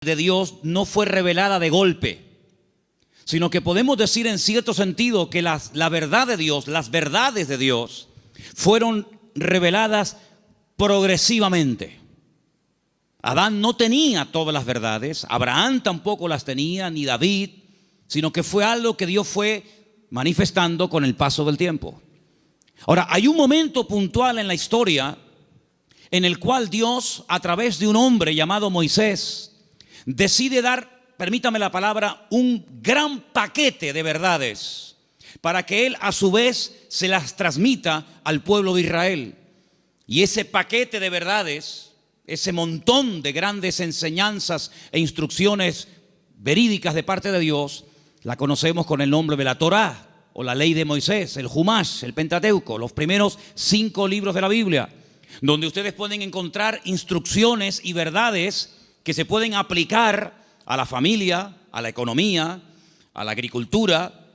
de Dios no fue revelada de golpe, sino que podemos decir en cierto sentido que la verdad de Dios, las verdades de Dios, fueron reveladas progresivamente. Adán no tenía todas las verdades, Abraham tampoco las tenía, ni David, sino que fue algo que Dios fue manifestando con el paso del tiempo. Ahora, hay un momento puntual en la historia en el cual Dios, a través de un hombre llamado Moisés, decide dar, permítame la palabra, un gran paquete de verdades para que él a su vez se las transmita al pueblo de Israel. Y ese paquete de verdades, ese montón de grandes enseñanzas e instrucciones verídicas de parte de Dios, la conocemos con el nombre de la Torá o la ley de Moisés, el Jumash, el Pentateuco, los primeros 5 libros de la Biblia, donde ustedes pueden encontrar instrucciones y verdades que se pueden aplicar a la familia, a la economía, a la agricultura,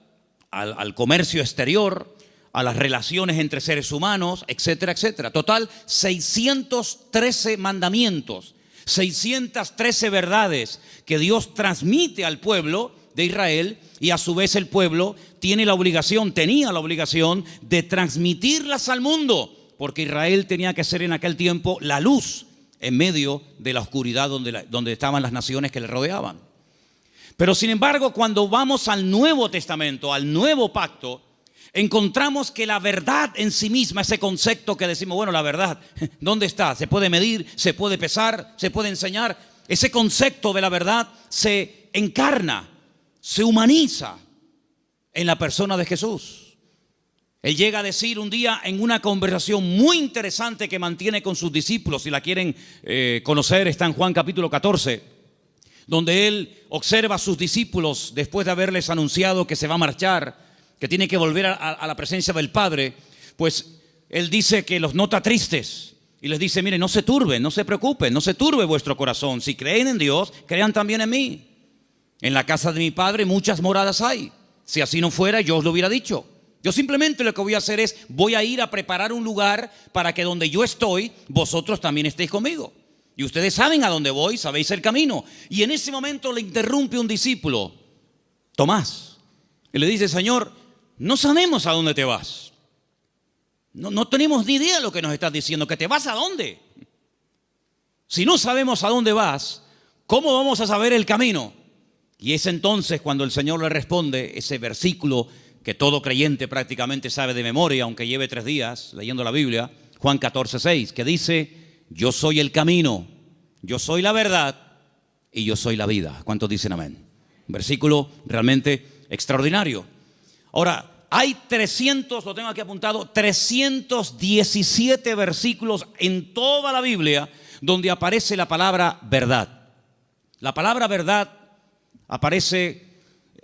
al comercio exterior, a las relaciones entre seres humanos, etcétera, etcétera. Total, 613 mandamientos, 613 verdades que Dios transmite al pueblo de Israel, y a su vez el pueblo tenía la obligación de transmitirlas al mundo, porque Israel tenía que ser en aquel tiempo la luz en medio de la oscuridad donde estaban las naciones que le rodeaban. Pero sin embargo, cuando vamos al Nuevo Testamento, al Nuevo Pacto, encontramos que la verdad en sí misma, ese concepto que decimos, bueno, la verdad, ¿dónde está? ¿Se puede medir? ¿Se puede pesar? ¿Se puede enseñar? Ese concepto de la verdad se encarna, se humaniza en la persona de Jesús. Él llega a decir un día en una conversación muy interesante que mantiene con sus discípulos, si la quieren conocer, está en Juan capítulo 14, donde él observa a sus discípulos después de haberles anunciado que se va a marchar, que tiene que volver a la presencia del Padre. Pues él dice que los nota tristes y les dice, miren, no se turben, no se preocupen, no se turbe vuestro corazón. Si creen en Dios, crean también en mí. En la casa de mi Padre muchas moradas hay. Si así no fuera, yo os lo hubiera dicho. Yo simplemente lo que voy a hacer es, voy a ir a preparar un lugar para que donde yo estoy, vosotros también estéis conmigo. Y ustedes saben a dónde voy, sabéis el camino. Y en ese momento le interrumpe un discípulo, Tomás, y le dice, Señor, no sabemos a dónde te vas. No tenemos ni idea de lo que nos estás diciendo, que te vas a dónde. Si no sabemos a dónde vas, ¿cómo vamos a saber el camino? Y es entonces cuando el Señor le responde ese versículo que todo creyente prácticamente sabe de memoria, aunque lleve 3 días leyendo la Biblia, Juan 14:6, que dice, yo soy el camino, yo soy la verdad y yo soy la vida. ¿Cuántos dicen amén? Un versículo realmente extraordinario. Ahora, hay 300, lo tengo aquí apuntado, 317 versículos en toda la Biblia donde aparece la palabra verdad. La palabra verdad aparece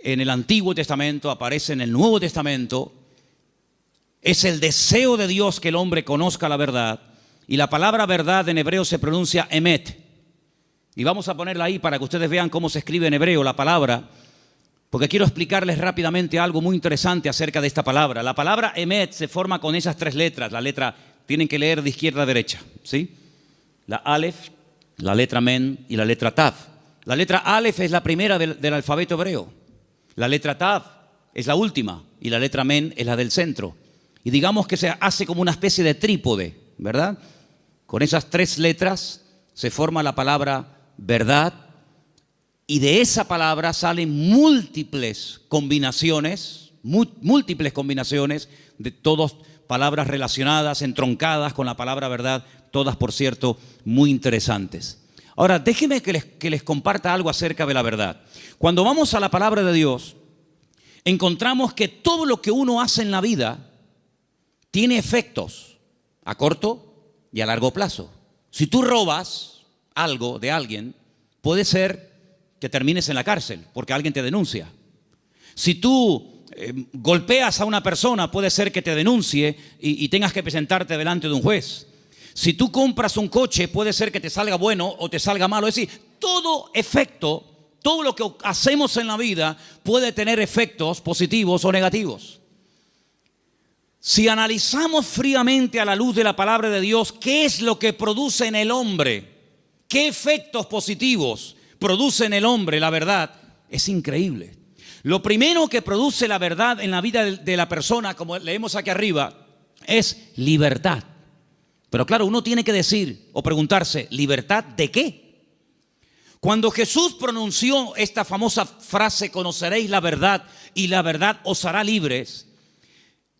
en el Antiguo Testamento, aparece en el Nuevo Testamento. Es el deseo de Dios que el hombre conozca la verdad. Y la palabra verdad en hebreo se pronuncia emet. Y vamos a ponerla ahí para que ustedes vean cómo se escribe en hebreo la palabra, porque quiero explicarles rápidamente algo muy interesante acerca de esta palabra. La palabra emet se forma con esas 3 letras. La letra, tienen que leer de izquierda a derecha, ¿sí? La alef, la letra men y la letra tav. La letra alef es la primera del alfabeto hebreo. La letra tav es la última y la letra men es la del centro. Y digamos que se hace como una especie de trípode, ¿verdad? Con esas 3 letras se forma la palabra verdad, y de esa palabra salen múltiples combinaciones de todas palabras relacionadas, entroncadas con la palabra verdad, todas, por cierto, muy interesantes. Ahora, déjenme que les comparta algo acerca de la verdad. Cuando vamos a la palabra de Dios, encontramos que todo lo que uno hace en la vida tiene efectos a corto y a largo plazo. Si tú robas algo de alguien, puede ser que termines en la cárcel porque alguien te denuncia. Si tú golpeas a una persona, puede ser que te denuncie y tengas que presentarte delante de un juez. Si tú compras un coche, puede ser que te salga bueno o te salga malo. Es decir, todo efecto, todo lo que hacemos en la vida puede tener efectos positivos o negativos. Si analizamos fríamente a la luz de la palabra de Dios, ¿qué es lo que produce en el hombre? ¿Qué efectos positivos produce en el hombre la verdad es increíble. Lo primero que produce la verdad en la vida de la persona, como leemos aquí arriba, es libertad. Pero claro, uno tiene que decir o preguntarse, ¿libertad de qué? Cuando Jesús pronunció esta famosa frase, conoceréis la verdad y la verdad os hará libres,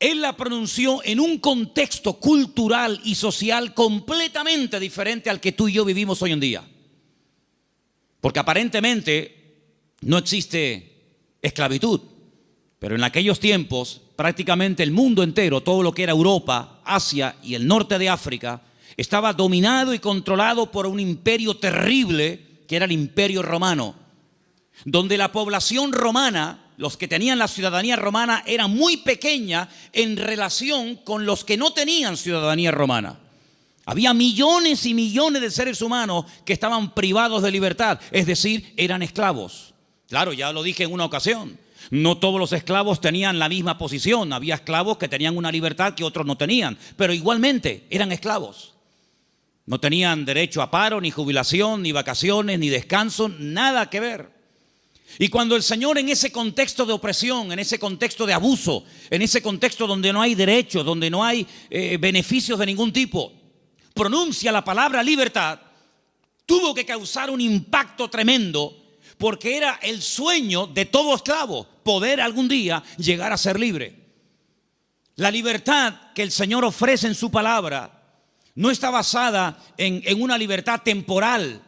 Él la pronunció en un contexto cultural y social completamente diferente al que tú y yo vivimos hoy en día. Porque aparentemente no existe esclavitud, pero en aquellos tiempos prácticamente el mundo entero, todo lo que era Europa, Asia y el norte de África, estaba dominado y controlado por un imperio terrible que era el Imperio Romano, donde la población romana, los que tenían la ciudadanía romana, era muy pequeña en relación con los que no tenían ciudadanía romana. Había millones y millones de seres humanos que estaban privados de libertad, es decir, eran esclavos. Claro, ya lo dije en una ocasión, no todos los esclavos tenían la misma posición. Había esclavos que tenían una libertad que otros no tenían, pero igualmente eran esclavos. No tenían derecho a paro, ni jubilación, ni vacaciones, ni descanso, nada que ver. Y cuando el Señor, en ese contexto de opresión, en ese contexto de abuso, en ese contexto donde no hay derechos, donde no hay beneficios de ningún tipo, pronuncia la palabra libertad, tuvo que causar un impacto tremendo, porque era el sueño de todo esclavo, poder algún día llegar a ser libre. La libertad que el Señor ofrece en su palabra no está basada en una libertad temporal.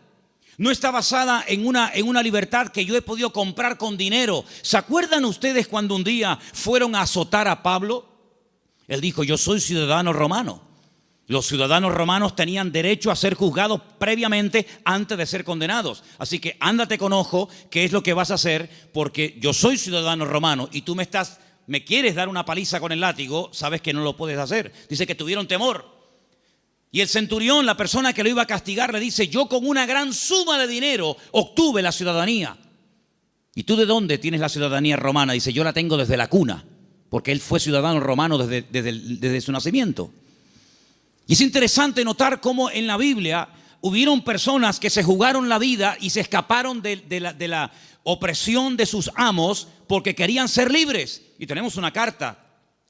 No está basada en una libertad que yo he podido comprar con dinero. ¿Se acuerdan ustedes cuando un día fueron a azotar a Pablo? Él dijo, yo soy ciudadano romano. Los ciudadanos romanos tenían derecho a ser juzgados previamente antes de ser condenados. Así que ándate con ojo qué es lo que vas a hacer, porque yo soy ciudadano romano y tú me quieres dar una paliza con el látigo, sabes que no lo puedes hacer. Dice que tuvieron temor. Y el centurión, la persona que lo iba a castigar, le dice, yo con una gran suma de dinero obtuve la ciudadanía. ¿Y tú de dónde tienes la ciudadanía romana? Dice, yo la tengo desde la cuna, porque él fue ciudadano romano desde su nacimiento. Y es interesante notar cómo en la Biblia hubieron personas que se jugaron la vida y se escaparon de la opresión de sus amos porque querían ser libres. Y tenemos una carta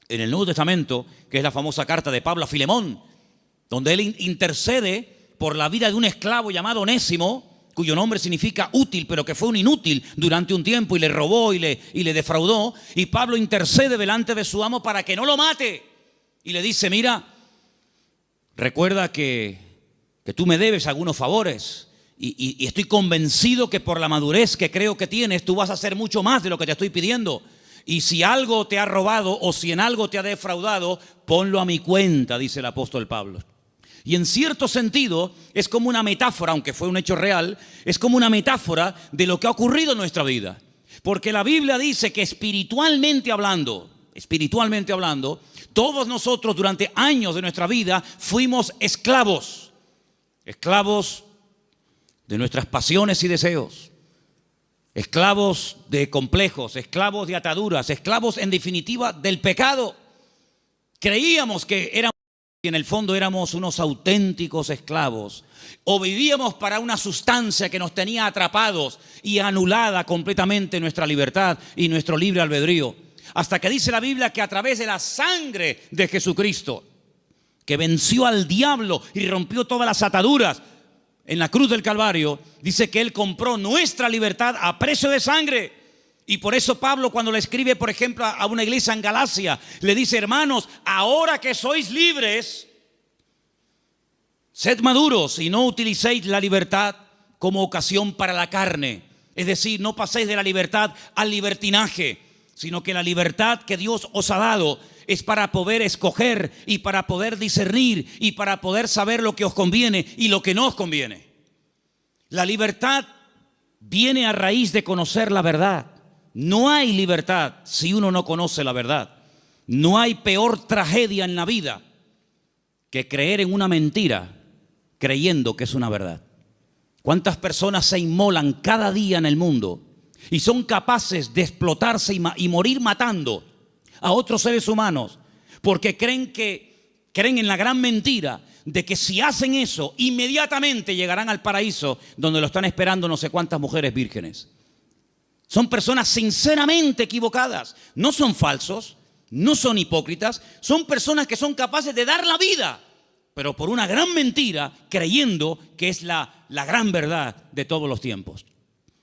en el Nuevo Testamento, que es la famosa carta de Pablo a Filemón, donde él intercede por la vida de un esclavo llamado Onésimo, cuyo nombre significa útil, pero que fue un inútil durante un tiempo y le robó y le defraudó. Y Pablo intercede delante de su amo para que no lo mate. Y le dice, mira, recuerda que tú me debes algunos favores y estoy convencido que por la madurez que creo que tienes, tú vas a hacer mucho más de lo que te estoy pidiendo. Y si algo te ha robado o si en algo te ha defraudado, ponlo a mi cuenta, dice el apóstol Pablo. Y en cierto sentido es como una metáfora, aunque fue un hecho real, es como una metáfora de lo que ha ocurrido en nuestra vida. Porque la Biblia dice que espiritualmente hablando, todos nosotros durante años de nuestra vida fuimos esclavos de nuestras pasiones y deseos, esclavos de complejos, esclavos de ataduras, esclavos en definitiva del pecado. Creíamos que éramos, y en el fondo éramos unos auténticos esclavos, o vivíamos para una sustancia que nos tenía atrapados y anulada completamente nuestra libertad y nuestro libre albedrío. Hasta que dice la Biblia que a través de la sangre de Jesucristo, que venció al diablo y rompió todas las ataduras en la cruz del Calvario, dice que Él compró nuestra libertad a precio de sangre. Y por eso Pablo, cuando le escribe, por ejemplo, a una iglesia en Galacia, le dice, hermanos, ahora que sois libres, sed maduros y no utilicéis la libertad como ocasión para la carne. Es decir, no paséis de la libertad al libertinaje, sino que la libertad que Dios os ha dado es para poder escoger y para poder discernir y para poder saber lo que os conviene y lo que no os conviene. La libertad viene a raíz de conocer la verdad. No hay libertad si uno no conoce la verdad. No hay peor tragedia en la vida que creer en una mentira creyendo que es una verdad. ¿Cuántas personas se inmolan cada día en el mundo y son capaces de explotarse y morir matando a otros seres humanos porque creen en la gran mentira de que si hacen eso, inmediatamente llegarán al paraíso donde lo están esperando no sé cuántas mujeres vírgenes. Son personas sinceramente equivocadas. No son falsos, no son hipócritas. Son personas que son capaces de dar la vida, pero por una gran mentira, creyendo que es la gran verdad de todos los tiempos.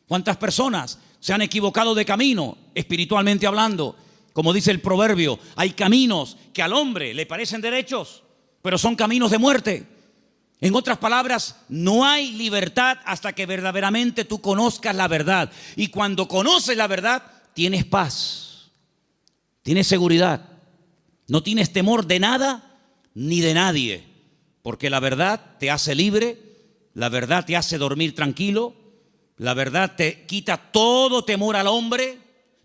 ¿Cuántas personas se han equivocado de camino, espiritualmente hablando? Como dice el proverbio, hay caminos que al hombre le parecen derechos, pero son caminos de muerte. En otras palabras, no hay libertad hasta que verdaderamente tú conozcas la verdad. Y cuando conoces la verdad, tienes paz, tienes seguridad, no tienes temor de nada ni de nadie, porque la verdad te hace libre, la verdad te hace dormir tranquilo, la verdad te quita todo temor al hombre,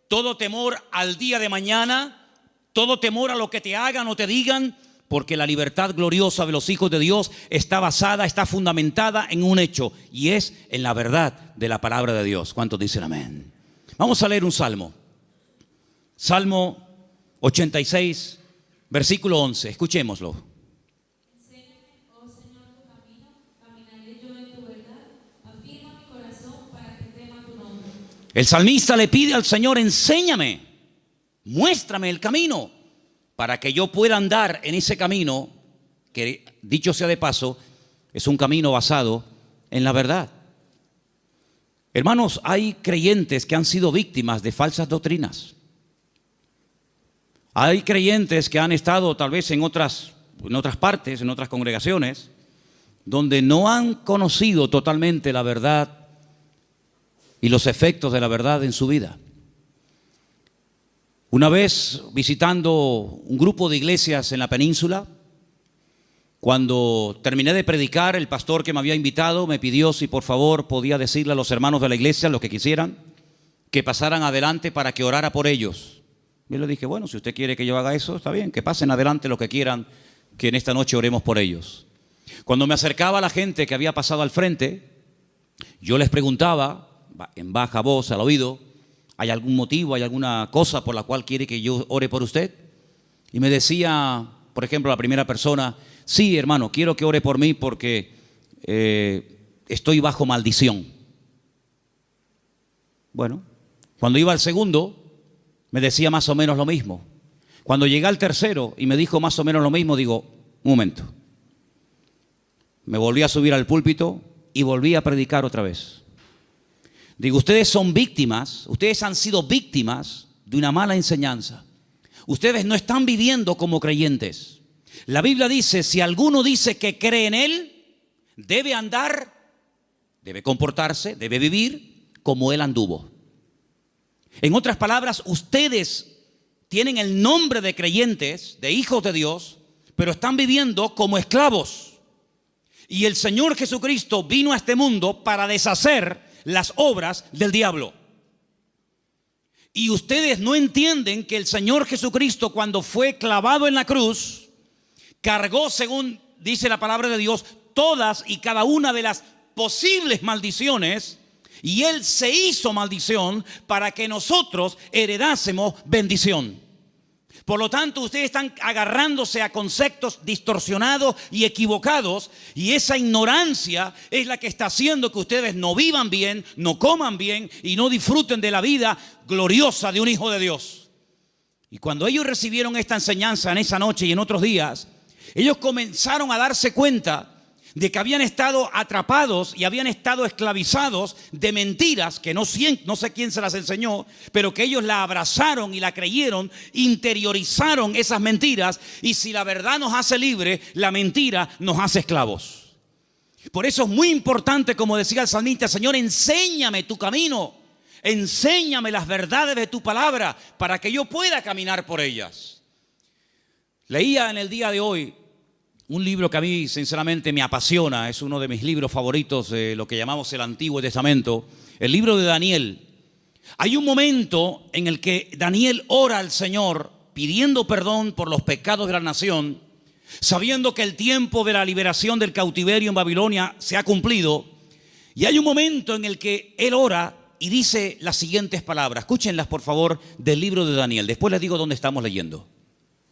todo temor al día de mañana, todo temor a lo que te hagan o te digan, porque la libertad gloriosa de los hijos de Dios está basada, está fundamentada en un hecho, y es en la verdad de la palabra de Dios. ¿Cuántos dicen amén? Vamos a leer un salmo. Salmo 86, versículo 11. Escuchémoslo. Enséñame, oh Señor, tu camino, caminaré yo en tu verdad. Afirma mi corazón para que tema tu nombre. El salmista le pide al Señor: enséñame, muéstrame el camino, para que yo pueda andar en ese camino, que dicho sea de paso, es un camino basado en la verdad. Hermanos, hay creyentes que han sido víctimas de falsas doctrinas. Hay creyentes que han estado tal vez en otras partes, en otras congregaciones, donde no han conocido totalmente la verdad y los efectos de la verdad en su vida. Una vez visitando un grupo de iglesias en la península, cuando terminé de predicar, el pastor que me había invitado me pidió si por favor podía decirle a los hermanos de la iglesia, los que quisieran, que pasaran adelante para que orara por ellos. Yo le dije: bueno, si usted quiere que yo haga eso, está bien, que pasen adelante los que quieran, que en esta noche oremos por ellos. Cuando me acercaba a la gente que había pasado al frente, yo les preguntaba en baja voz al oído: ¿hay algún motivo, hay alguna cosa por la cual quiere que yo ore por usted? Y me decía, por ejemplo, la primera persona: sí, hermano, quiero que ore por mí porque estoy bajo maldición. Bueno, cuando iba al segundo, me decía más o menos lo mismo. Cuando llegué al tercero y me dijo más o menos lo mismo, digo: un momento. Me volví a subir al púlpito y volví a predicar otra vez. Digo: ustedes son víctimas, ustedes han sido víctimas de una mala enseñanza. Ustedes no están viviendo como creyentes. La Biblia dice: si alguno dice que cree en Él, debe andar, debe comportarse, debe vivir como Él anduvo. En otras palabras, ustedes tienen el nombre de creyentes, de hijos de Dios, pero están viviendo como esclavos. Y el Señor Jesucristo vino a este mundo para deshacer las obras del diablo. Y ustedes no entienden que el Señor Jesucristo, cuando fue clavado en la cruz, cargó, según dice la palabra de Dios, todas y cada una de las posibles maldiciones, y Él se hizo maldición para que nosotros heredásemos bendición. Por lo tanto, ustedes están agarrándose a conceptos distorsionados y equivocados, y esa ignorancia es la que está haciendo que ustedes no vivan bien, no coman bien y no disfruten de la vida gloriosa de un hijo de Dios. Y cuando ellos recibieron esta enseñanza en esa noche y en otros días, ellos comenzaron a darse cuenta de que habían estado atrapados y habían estado esclavizados de mentiras que no sé quién se las enseñó, pero que ellos la abrazaron y la creyeron, interiorizaron esas mentiras, y si la verdad nos hace libre, la mentira nos hace esclavos. Por eso es muy importante, como decía el salmista: Señor, enséñame tu camino, enséñame las verdades de tu palabra para que yo pueda caminar por ellas. Leía en el día de hoy un libro que a mí sinceramente me apasiona, es uno de mis libros favoritos de lo que llamamos el Antiguo Testamento, el libro de Daniel. Hay un momento en el que Daniel ora al Señor pidiendo perdón por los pecados de la nación, sabiendo que el tiempo de la liberación del cautiverio en Babilonia se ha cumplido. Y hay un momento en el que él ora y dice las siguientes palabras. Escúchenlas por favor del libro de Daniel, después les digo dónde estamos leyendo.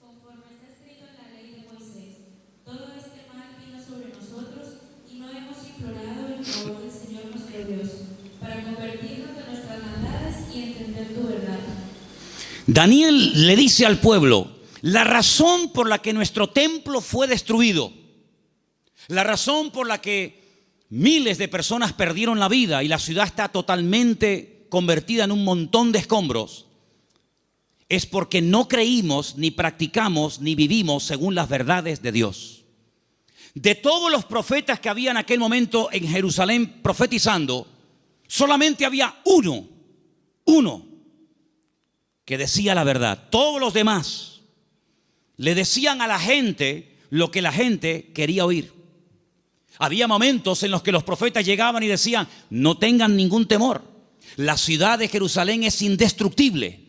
Conforme está escrito en la ley de Moisés, todo este mal vino Daniel le dice al pueblo: la razón por la que nuestro templo fue destruido, la razón por la que miles de personas perdieron la vida y la ciudad está totalmente convertida en un montón de escombros, es porque no creímos, ni practicamos, ni vivimos según las verdades de Dios. De todos los profetas que había en aquel momento en Jerusalén profetizando, solamente había uno que decía la verdad. Todos los demás le decían a la gente lo que la gente quería oír. Había momentos en los que los profetas llegaban y decían: no tengan ningún temor, la ciudad de Jerusalén es indestructible,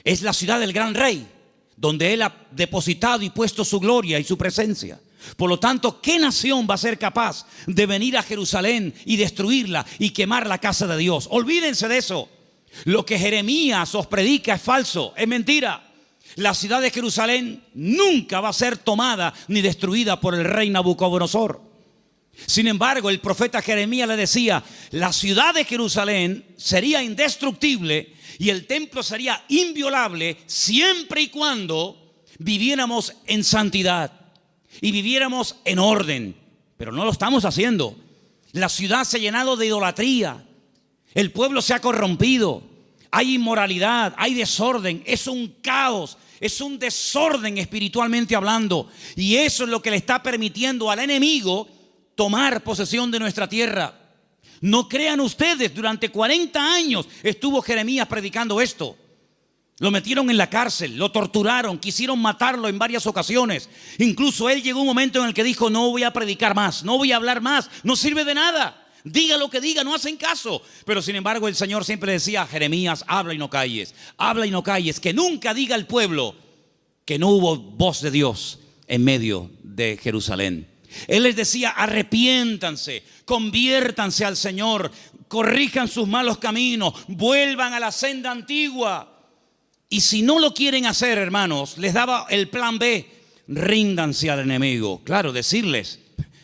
es la ciudad del gran rey, donde él ha depositado y puesto su gloria y su presencia. Por lo tanto, ¿qué nación va a ser capaz de venir a Jerusalén y destruirla y quemar la casa de Dios? Olvídense de eso. Lo que Jeremías os predica es falso, es mentira. La ciudad de Jerusalén nunca va a ser tomada ni destruida por el rey Nabucodonosor. Sin embargo, el profeta Jeremías le decía: la ciudad de Jerusalén sería indestructible y el templo sería inviolable siempre y cuando viviéramos en santidad y viviéramos en orden. Pero no lo estamos haciendo. La ciudad se ha llenado de idolatría, el pueblo se ha corrompido, hay inmoralidad, hay desorden, es un caos, es un desorden espiritualmente hablando. Y eso es lo que le está permitiendo al enemigo tomar posesión de nuestra tierra. No crean ustedes, durante 40 años estuvo Jeremías predicando esto. Lo metieron en la cárcel, lo torturaron, quisieron matarlo en varias ocasiones. Incluso él llegó un momento en el que dijo: no voy a predicar más, no voy a hablar más, no sirve de nada. Diga lo que diga, no hacen caso. Pero sin embargo el Señor siempre decía: Jeremías, habla y no calles, habla y no calles. Que nunca diga el pueblo que no hubo voz de Dios en medio de Jerusalén. Él les decía: arrepiéntanse, conviértanse al Señor, corrijan sus malos caminos, vuelvan a la senda antigua. Y si no lo quieren hacer, hermanos, les daba el plan B: ríndanse al enemigo. Claro, decirles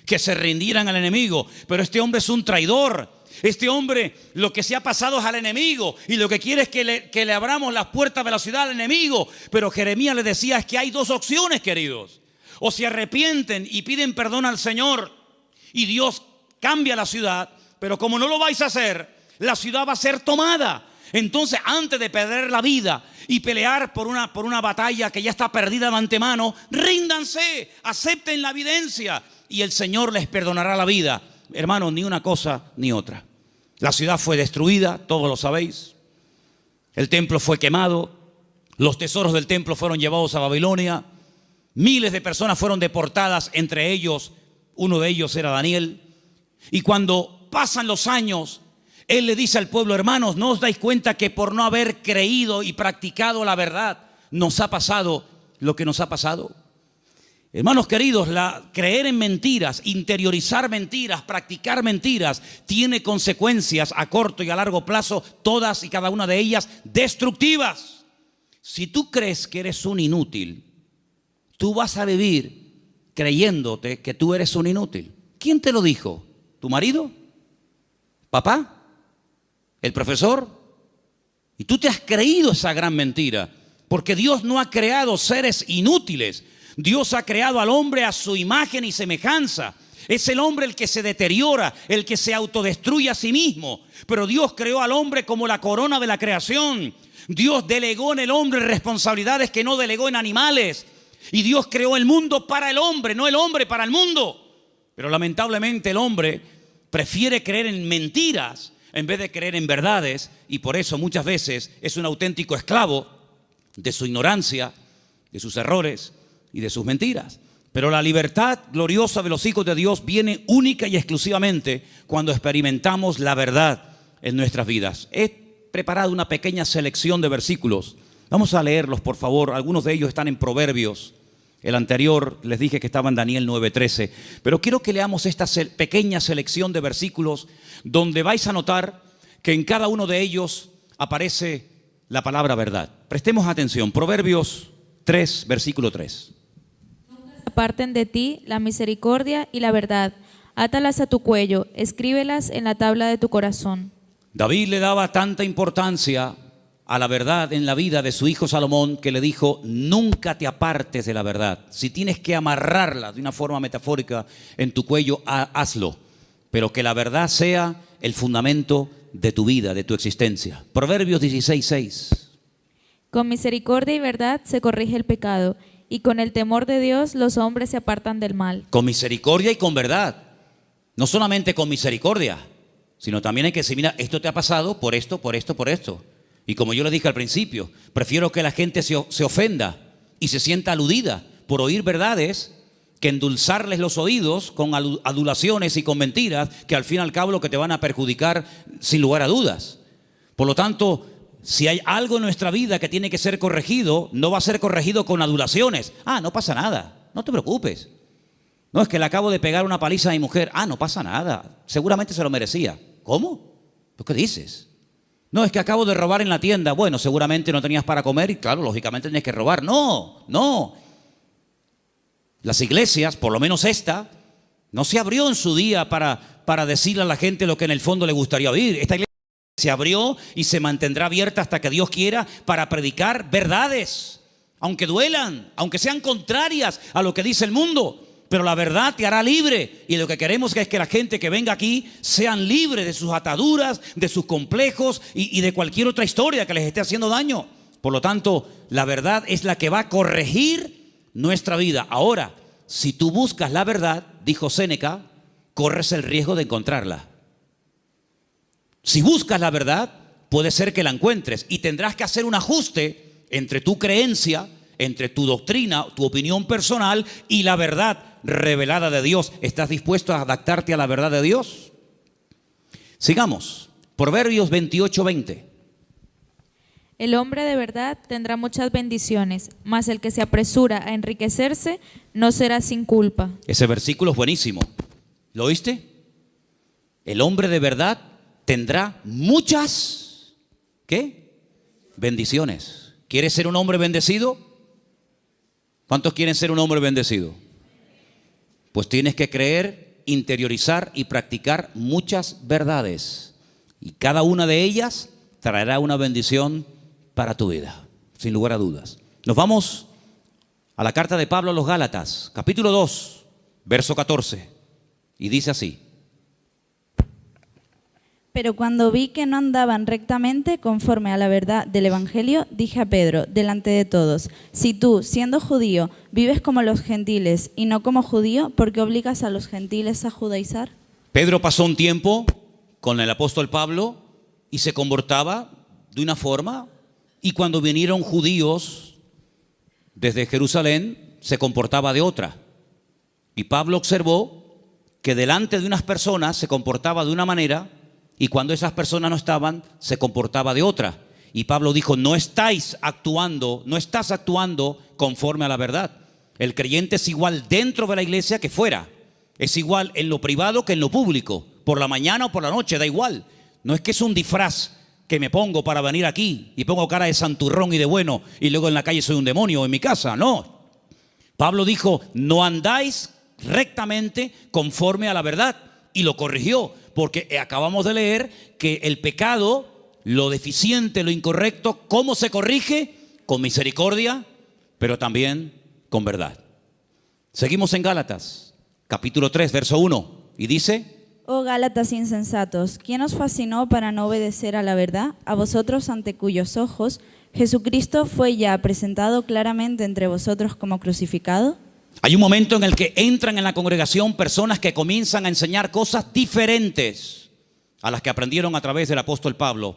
que se rindieran al enemigo, pero este hombre es un traidor. Este hombre lo que se ha pasado es al enemigo y lo que quiere es que le abramos las puertas de la ciudad al enemigo. Pero Jeremías le decía: es que hay dos opciones, queridos. O se arrepienten y piden perdón al Señor y Dios cambia la ciudad, pero como no lo vais a hacer, la ciudad va a ser tomada. Entonces, antes de perder la vida y pelear por una batalla que ya está perdida de antemano, ríndanse, acepten la evidencia y el Señor les perdonará la vida. Hermanos, ni una cosa ni otra. La ciudad fue destruida, todos lo sabéis. El templo fue quemado, los tesoros del templo fueron llevados a Babilonia. Miles de personas fueron deportadas, entre ellos, uno de ellos era Daniel. Y cuando pasan los años, él le dice al pueblo: hermanos, ¿no os dais cuenta que por no haber creído y practicado la verdad nos ha pasado lo que nos ha pasado? Hermanos queridos, creer en mentiras, interiorizar mentiras, practicar mentiras, tiene consecuencias a corto y a largo plazo, todas y cada una de ellas destructivas. Si tú crees que eres un inútil, tú vas a vivir creyéndote que tú eres un inútil. ¿Quién te lo dijo? ¿Tu marido? ¿Papá? ¿El profesor? Y tú te has creído esa gran mentira, porque Dios no ha creado seres inútiles. Dios ha creado al hombre a su imagen y semejanza. Es el hombre el que se deteriora, el que se autodestruye a sí mismo. Pero Dios creó al hombre como la corona de la creación. Dios delegó en el hombre responsabilidades que no delegó en animales. Y Dios creó el mundo para el hombre, no el hombre para el mundo. Pero lamentablemente el hombre prefiere creer en mentiras en vez de creer en verdades. Y por eso muchas veces es un auténtico esclavo de su ignorancia, de sus errores y de sus mentiras. Pero la libertad gloriosa de los hijos de Dios viene única y exclusivamente cuando experimentamos la verdad en nuestras vidas. He preparado una pequeña selección de versículos. Vamos a leerlos, por favor. Algunos de ellos están en Proverbios. El anterior les dije que estaba en Daniel 9:13. Pero quiero que leamos esta pequeña selección de versículos donde vais a notar que en cada uno de ellos aparece la palabra verdad. Prestemos atención. Proverbios 3, versículo 3. Aparten de ti la misericordia y la verdad. Átalas a tu cuello, escríbelas en la tabla de tu corazón. David le daba tanta importancia a la verdad en la vida de su hijo Salomón, que le dijo: nunca te apartes de la verdad. Si tienes que amarrarla de una forma metafórica en tu cuello, hazlo, pero que la verdad sea el fundamento de tu vida, de tu existencia. Proverbios 16:6. Con misericordia y verdad se corrige el pecado, y con el temor de Dios los hombres se apartan del mal. Con misericordia y con verdad. No solamente con misericordia, sino también hay que decir: mira, esto te ha pasado por esto, por esto, por esto. Y como yo le dije al principio, prefiero que la gente se ofenda y se sienta aludida por oír verdades, que endulzarles los oídos con adulaciones y con mentiras, que al fin y al cabo lo que te van a perjudicar sin lugar a dudas. Por lo tanto, si hay algo en nuestra vida que tiene que ser corregido, no va a ser corregido con adulaciones. No pasa nada, no te preocupes. No, es que le acabo de pegar una paliza a mi mujer. No pasa nada, seguramente se lo merecía. ¿Cómo? ¿Tú qué dices? No, es que acabo de robar en la tienda. Bueno, seguramente no tenías para comer y claro, lógicamente tenías que robar. No. Las iglesias, por lo menos esta, no se abrió en su día para decirle a la gente lo que en el fondo le gustaría oír. Esta iglesia se abrió y se mantendrá abierta hasta que Dios quiera para predicar verdades, aunque duelan, aunque sean contrarias a lo que dice el mundo. Pero la verdad te hará libre, y lo que queremos es que la gente que venga aquí sean libres de sus ataduras, de sus complejos y de cualquier otra historia que les esté haciendo daño. Por lo tanto, la verdad es la que va a corregir nuestra vida. Ahora, si tú buscas la verdad, dijo Séneca, corres el riesgo de encontrarla. Si buscas la verdad, puede ser que la encuentres y tendrás que hacer un ajuste entre tu creencia, entre tu doctrina, tu opinión personal y la verdad revelada de Dios. ¿Estás dispuesto a adaptarte a la verdad de Dios? Sigamos. Proverbios 28:20. El hombre de verdad tendrá muchas bendiciones, mas el que se apresura a enriquecerse no será sin culpa. Ese versículo es buenísimo. ¿Lo oíste? El hombre de verdad tendrá muchas, ¿qué? Bendiciones. ¿Quieres ser un hombre bendecido? ¿Cuántos quieren ser un hombre bendecido? Pues tienes que creer, interiorizar y practicar muchas verdades. Y cada una de ellas traerá una bendición para tu vida, sin lugar a dudas. Nos vamos a la carta de Pablo a los Gálatas, capítulo 2, verso 14. Y dice así: Pero cuando vi que no andaban rectamente conforme a la verdad del Evangelio, dije a Pedro, delante de todos: si tú, siendo judío, vives como los gentiles y no como judío, ¿por qué obligas a los gentiles a judaizar? Pedro pasó un tiempo con el apóstol Pablo y se comportaba de una forma, y cuando vinieron judíos desde Jerusalén se comportaba de otra. Y Pablo observó que delante de unas personas se comportaba de una manera, y cuando esas personas no estaban, se comportaba de otra. Y Pablo dijo: no estás actuando conforme a la verdad. El creyente es igual dentro de la iglesia que fuera. Es igual en lo privado que en lo público. Por la mañana o por la noche, da igual. No es que es un disfraz que me pongo para venir aquí y pongo cara de santurrón y de bueno y luego en la calle soy un demonio o en mi casa. No. Pablo dijo: no andáis rectamente conforme a la verdad. Y lo corrigió, porque acabamos de leer que el pecado, lo deficiente, lo incorrecto, ¿cómo se corrige? Con misericordia, pero también con verdad. Seguimos en Gálatas, capítulo 3, verso 1, y dice: Oh Gálatas insensatos, ¿quién os fascinó para no obedecer a la verdad? A vosotros ante cuyos ojos Jesucristo fue ya presentado claramente entre vosotros como crucificado. Hay un momento en el que entran en la congregación personas que comienzan a enseñar cosas diferentes a las que aprendieron a través del apóstol Pablo,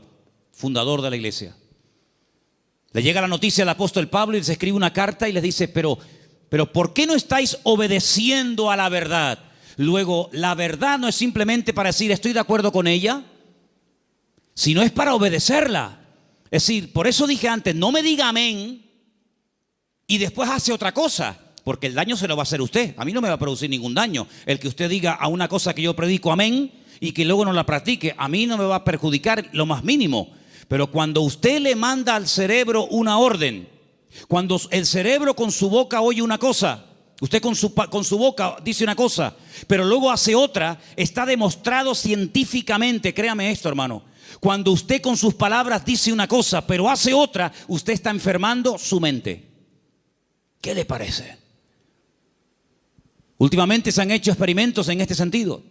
fundador de la iglesia. Le llega la noticia al apóstol Pablo y les escribe una carta y les dice: pero ¿por qué no estáis obedeciendo a la verdad? Luego, la verdad no es simplemente para decir estoy de acuerdo con ella, sino es para obedecerla. Es decir, por eso dije antes, no me diga amén y después hace otra cosa, porque el daño se lo va a hacer usted. A mí no me va a producir ningún daño el que usted diga a una cosa que yo predico amén y que luego no la practique. A mí no me va a perjudicar lo más mínimo. Pero cuando usted le manda al cerebro una orden, cuando el cerebro con su boca oye una cosa Usted con su boca dice una cosa, pero luego hace otra. Está demostrado científicamente, créame esto, hermano. Cuando usted con sus palabras dice una cosa, pero hace otra, usted está enfermando su mente. ¿Qué le parece? Últimamente se han hecho experimentos en este sentido.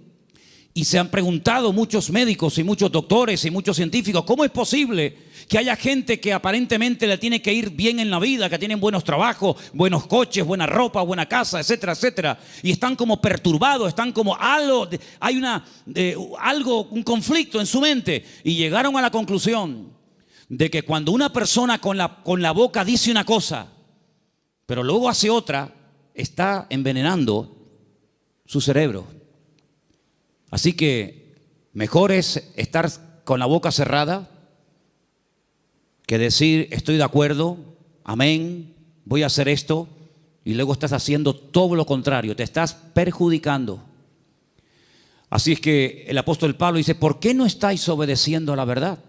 Y se han preguntado muchos médicos y muchos doctores y muchos científicos, ¿cómo es posible que haya gente que aparentemente le tiene que ir bien en la vida, que tienen buenos trabajos, buenos coches, buena ropa, buena casa, etcétera, etcétera, y están como perturbados, están como hay un conflicto en su mente? Y llegaron a la conclusión de que cuando una persona con la boca dice una cosa, pero luego hace otra, está envenenando su cerebro. Así que mejor es estar con la boca cerrada que decir estoy de acuerdo, amén, voy a hacer esto, y luego estás haciendo todo lo contrario, te estás perjudicando. Así es que el apóstol Pablo dice, ¿por qué no estáis obedeciendo a la verdad?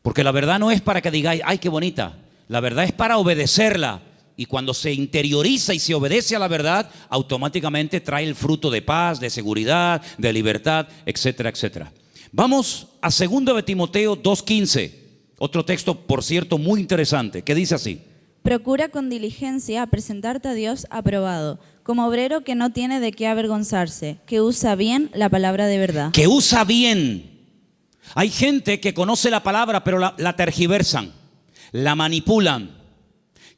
Porque la verdad no es para que digáis, ay, qué bonita. La verdad es para obedecerla. Y cuando se interioriza y se obedece a la verdad, automáticamente trae el fruto de paz, de seguridad, de libertad, etcétera, etcétera. Vamos a 2 de Timoteo 2:15. Otro texto, por cierto, muy interesante, que dice así. Procura con diligencia presentarte a Dios aprobado, como obrero que no tiene de qué avergonzarse, que usa bien la palabra de verdad. Que usa bien. Hay gente que conoce la palabra, pero la tergiversan, la manipulan.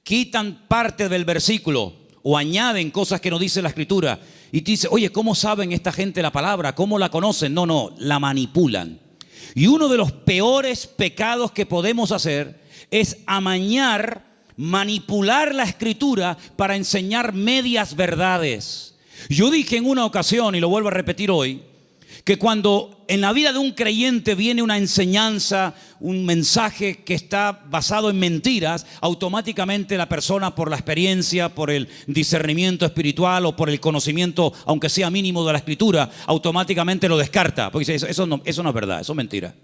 Quitan parte del versículo o añaden cosas que no dice la Escritura. Y te dice, oye, ¿cómo saben esta gente la palabra? ¿Cómo la conocen? No, la manipulan. Y uno de los peores pecados que podemos hacer es amañar, manipular la Escritura para enseñar medias verdades. Yo dije en una ocasión, y lo vuelvo a repetir hoy, que cuando en la vida de un creyente viene una enseñanza, un mensaje que está basado en mentiras, automáticamente la persona, por la experiencia, por el discernimiento espiritual o por el conocimiento, aunque sea mínimo, de la Escritura, automáticamente lo descarta, porque dice, eso no es verdad, eso es mentira.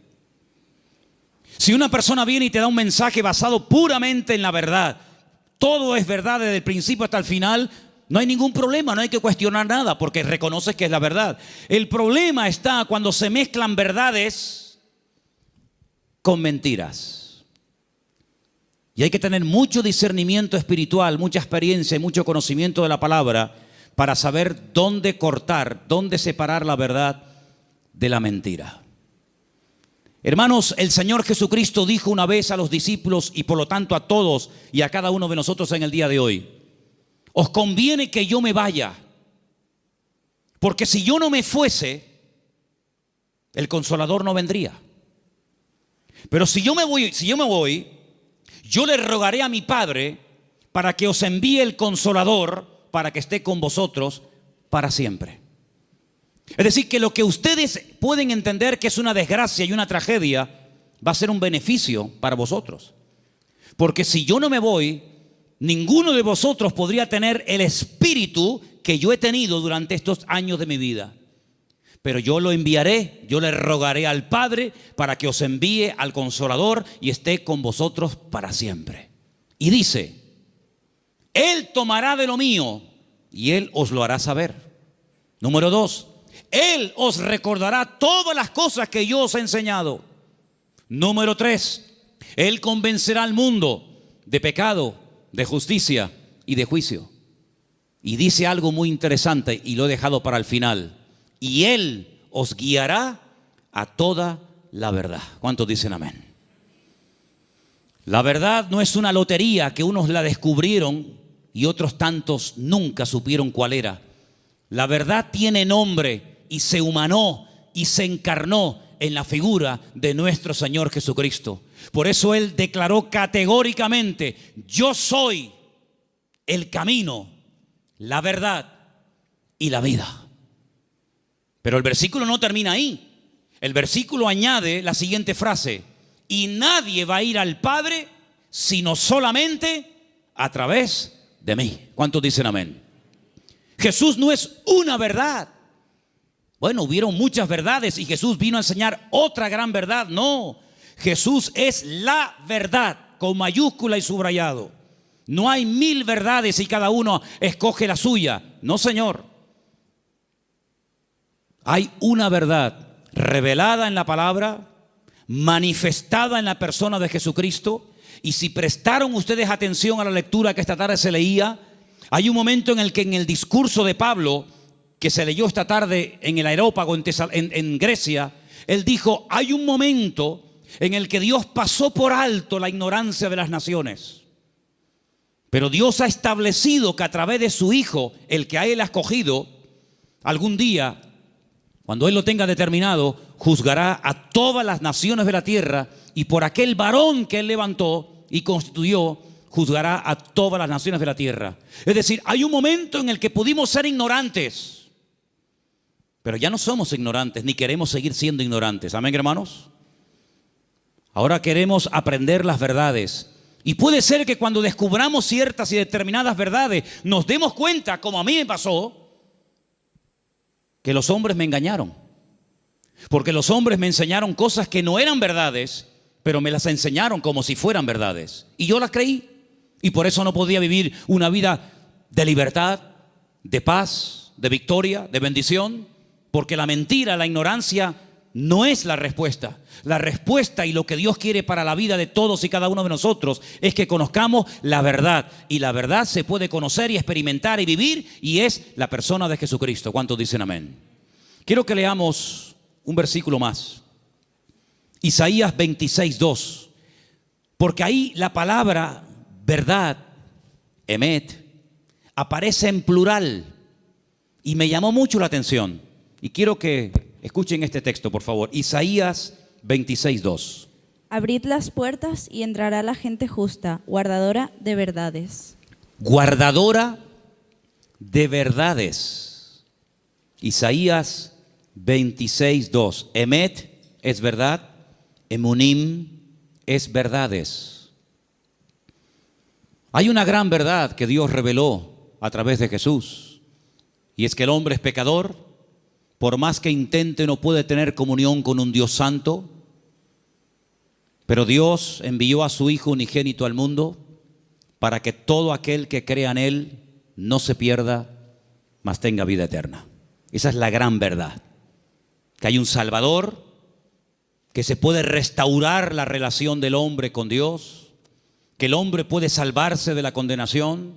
Si una persona viene y te da un mensaje basado puramente en la verdad, todo es verdad desde el principio hasta el final, no hay ningún problema, no hay que cuestionar nada porque reconoces que es la verdad. El problema está cuando se mezclan verdades con mentiras. Y hay que tener mucho discernimiento espiritual, mucha experiencia y mucho conocimiento de la palabra para saber dónde cortar, dónde separar la verdad de la mentira. Hermanos, el Señor Jesucristo dijo una vez a los discípulos y por lo tanto a todos y a cada uno de nosotros en el día de hoy: os conviene que yo me vaya, porque si yo no me fuese, el Consolador no vendría. Pero si yo me voy, yo le rogaré a mi Padre para que os envíe el Consolador para que esté con vosotros para siempre. Es decir, que lo que ustedes pueden entender que es una desgracia y una tragedia, va a ser un beneficio para vosotros. Porque si yo no me voy, ninguno de vosotros podría tener el espíritu que yo he tenido durante estos años de mi vida. Pero yo lo enviaré, yo le rogaré al Padre para que os envíe al Consolador y esté con vosotros para siempre. Y dice, Él tomará de lo mío y Él os lo hará saber. Número 2, Él os recordará todas las cosas que yo os he enseñado. Número 3, Él convencerá al mundo de pecado, de justicia y de juicio. Y dice algo muy interesante y lo he dejado para el final. Y Él os guiará a toda la verdad. ¿Cuántos dicen amén? La verdad no es una lotería que unos la descubrieron y otros tantos nunca supieron cuál era. La verdad tiene nombre y se humanó y se encarnó en la figura de nuestro Señor Jesucristo. Por eso Él declaró categóricamente: yo soy el camino, la verdad y la vida. Pero el versículo no termina ahí. El versículo añade la siguiente frase: y nadie va a ir al Padre sino solamente a través de mí. ¿Cuántos dicen amén? Jesús no es una verdad. Bueno, hubieron muchas verdades y Jesús vino a enseñar otra gran verdad. No, Jesús es la verdad, con mayúscula y subrayado. No hay 1000 verdades y cada uno escoge la suya. No, Señor. Hay una verdad revelada en la palabra, manifestada en la persona de Jesucristo. Y si prestaron ustedes atención a la lectura que esta tarde se leía, hay un momento en el que en el discurso de Pablo, que se leyó esta tarde en el Areópago en Grecia, él dijo, hay un momento en el que Dios pasó por alto la ignorancia de las naciones. Pero Dios ha establecido que a través de su Hijo, el que a Él ha escogido, algún día, cuando Él lo tenga determinado, juzgará a todas las naciones de la tierra, y por aquel varón que Él levantó y constituyó, juzgará a todas las naciones de la tierra. Es decir, hay un momento en el que pudimos ser ignorantes, pero ya no somos ignorantes, ni queremos seguir siendo ignorantes. Amén, hermanos. Ahora queremos aprender las verdades. Y puede ser que cuando descubramos ciertas y determinadas verdades, nos demos cuenta, como a mí me pasó, que los hombres me engañaron. Porque los hombres me enseñaron cosas que no eran verdades, pero me las enseñaron como si fueran verdades. Y yo las creí. Y por eso no podía vivir una vida de libertad, de paz, de victoria, de bendición. Porque la mentira, la ignorancia, no es la respuesta. La respuesta y lo que Dios quiere para la vida de todos y cada uno de nosotros es que conozcamos la verdad. Y la verdad se puede conocer y experimentar y vivir, y es la persona de Jesucristo. ¿Cuántos dicen amén? Quiero que leamos un versículo más. Isaías 26:2. Porque ahí la palabra verdad, emet, aparece en plural. Y me llamó mucho la atención. Y quiero que escuchen este texto, por favor. Isaías 26:2. Abrid las puertas y entrará la gente justa, guardadora de verdades. Guardadora de verdades. Isaías 26:2. Emet es verdad, emunim es verdades. Hay una gran verdad que Dios reveló a través de Jesús, y es que el hombre es pecador. Por más que intente, no puede tener comunión con un Dios santo. Pero Dios envió a su Hijo unigénito al mundo para que todo aquel que crea en Él no se pierda, mas tenga vida eterna. Esa es la gran verdad. Que hay un Salvador, que se puede restaurar la relación del hombre con Dios, que el hombre puede salvarse de la condenación,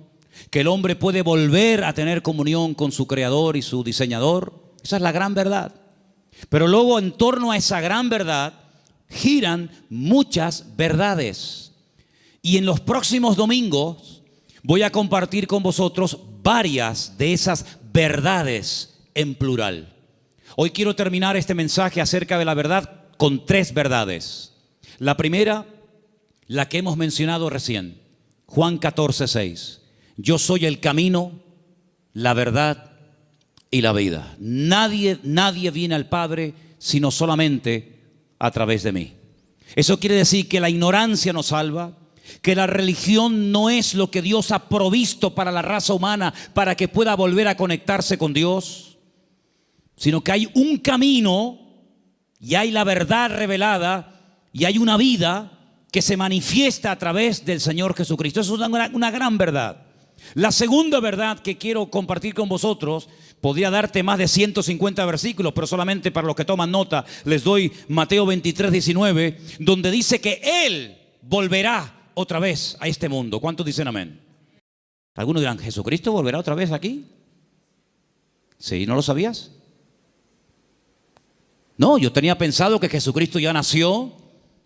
que el hombre puede volver a tener comunión con su Creador y su Diseñador. Esa es la gran verdad. Pero luego, en torno a esa gran verdad giran muchas verdades. Y en los próximos domingos voy a compartir con vosotros varias de esas verdades en plural. Hoy quiero terminar este mensaje acerca de la verdad con 3 verdades. La primera, la que hemos mencionado recién, Juan 14:6. Yo soy el camino, la verdad y la vida. Nadie viene al Padre sino solamente a través de mí. Eso quiere decir que la ignorancia nos salva, que la religión no es lo que Dios ha provisto para la raza humana para que pueda volver a conectarse con Dios, sino que hay un camino y hay la verdad revelada y hay una vida que se manifiesta a través del Señor Jesucristo. Eso es una gran verdad. La segunda verdad que quiero compartir con vosotros, podría darte más de 150 versículos, pero solamente para los que toman nota les doy Mateo 23:19, donde dice que Él volverá otra vez a este mundo. ¿Cuántos dicen amén? Algunos dirán, ¿Jesucristo volverá otra vez aquí? ¿Sí? ¿No lo sabías? No, yo tenía pensado que Jesucristo ya nació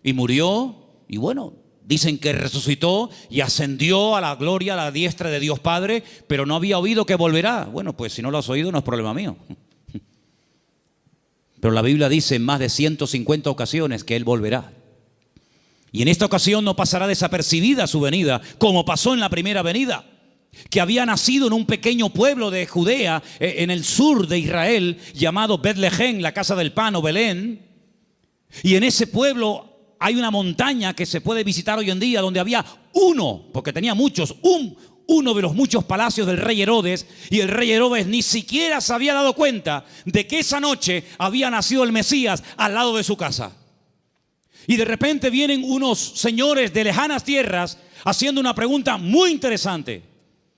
y murió y bueno, dicen que resucitó y ascendió a la gloria, a la diestra de Dios Padre, pero no había oído que volverá. Bueno, pues si no lo has oído no es problema mío. Pero la Biblia dice en más de 150 ocasiones que Él volverá. Y en esta ocasión no pasará desapercibida su venida, como pasó en la primera venida, que había nacido en un pequeño pueblo de Judea, en el sur de Israel, llamado Betlehem, la casa del pan o Belén. Y en ese pueblo hay una montaña que se puede visitar hoy en día, donde había uno, porque tenía muchos, uno de los muchos palacios del rey Herodes, y el rey Herodes ni siquiera se había dado cuenta de que esa noche había nacido el Mesías al lado de su casa. Y de repente vienen unos señores de lejanas tierras haciendo una pregunta muy interesante.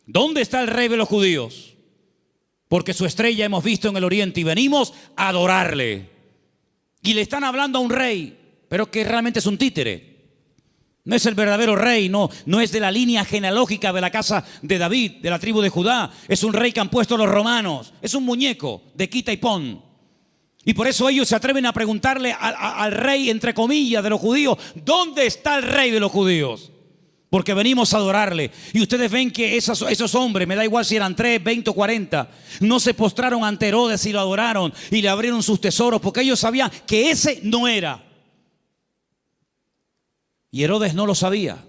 ¿Dónde está el rey de los judíos? Porque su estrella hemos visto en el oriente y venimos a adorarle. Y le están hablando a un rey, pero que realmente es un títere. No es el verdadero rey, no es de la línea genealógica de la casa de David, de la tribu de Judá. Es un rey que han puesto los romanos. Es un muñeco de quita y pon. Y por eso ellos se atreven a preguntarle al rey, entre comillas, de los judíos, ¿dónde está el rey de los judíos? Porque venimos a adorarle. Y ustedes ven que esos hombres, me da igual si eran 3, 20 o 40, no se postraron ante Herodes y lo adoraron y le abrieron sus tesoros, porque ellos sabían que ese no era. Y Herodes no lo sabía.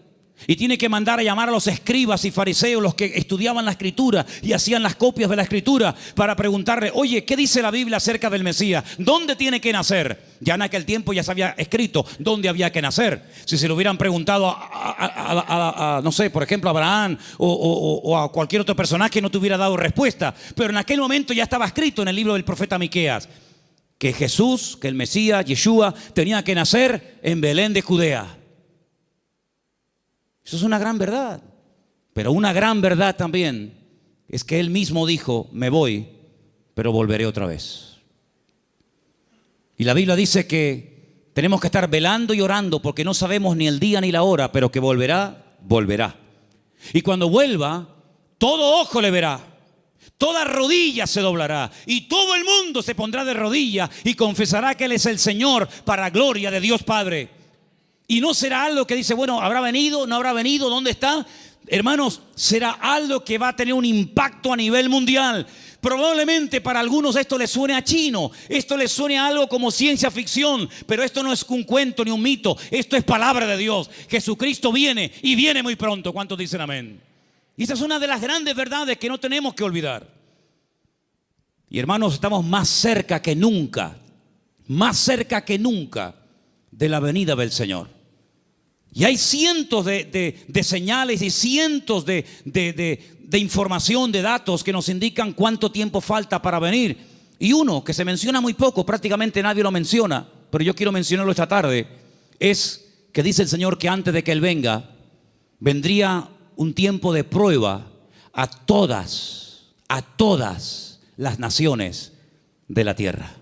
Y tiene que mandar a llamar a los escribas y fariseos, los que estudiaban la escritura y hacían las copias de la escritura, para preguntarle, oye, ¿qué dice la Biblia acerca del Mesías? ¿Dónde tiene que nacer? Ya en aquel tiempo ya se había escrito dónde había que nacer. Si se lo hubieran preguntado no sé, por ejemplo, a Abraham o a cualquier otro personaje, no te hubiera dado respuesta. Pero en aquel momento ya estaba escrito en el libro del profeta Miqueas que Jesús, que el Mesías, Yeshua, tenía que nacer en Belén de Judea. Eso es una gran verdad. Pero una gran verdad también es que Él mismo dijo, me voy, pero volveré otra vez. Y la Biblia dice que tenemos que estar velando y orando porque no sabemos ni el día ni la hora, pero que volverá, volverá. Y cuando vuelva, todo ojo le verá, toda rodilla se doblará y todo el mundo se pondrá de rodilla y confesará que Él es el Señor para gloria de Dios Padre. Y no será algo que dice, bueno, ¿habrá venido? ¿No habrá venido? ¿Dónde está? Hermanos, será algo que va a tener un impacto a nivel mundial. Probablemente para algunos esto les suene a chino, esto les suene a algo como ciencia ficción, pero esto no es un cuento ni un mito, esto es palabra de Dios. Jesucristo viene y viene muy pronto. ¿Cuántos dicen amén? Y esa es una de las grandes verdades que no tenemos que olvidar. Y hermanos, estamos más cerca que nunca de la venida del Señor. Y hay cientos de señales y cientos de información, de datos que nos indican cuánto tiempo falta para venir. Y uno que se menciona muy poco, prácticamente nadie lo menciona, pero yo quiero mencionarlo esta tarde, es que dice el Señor que antes de que Él venga, vendría un tiempo de prueba a todas las naciones de la tierra.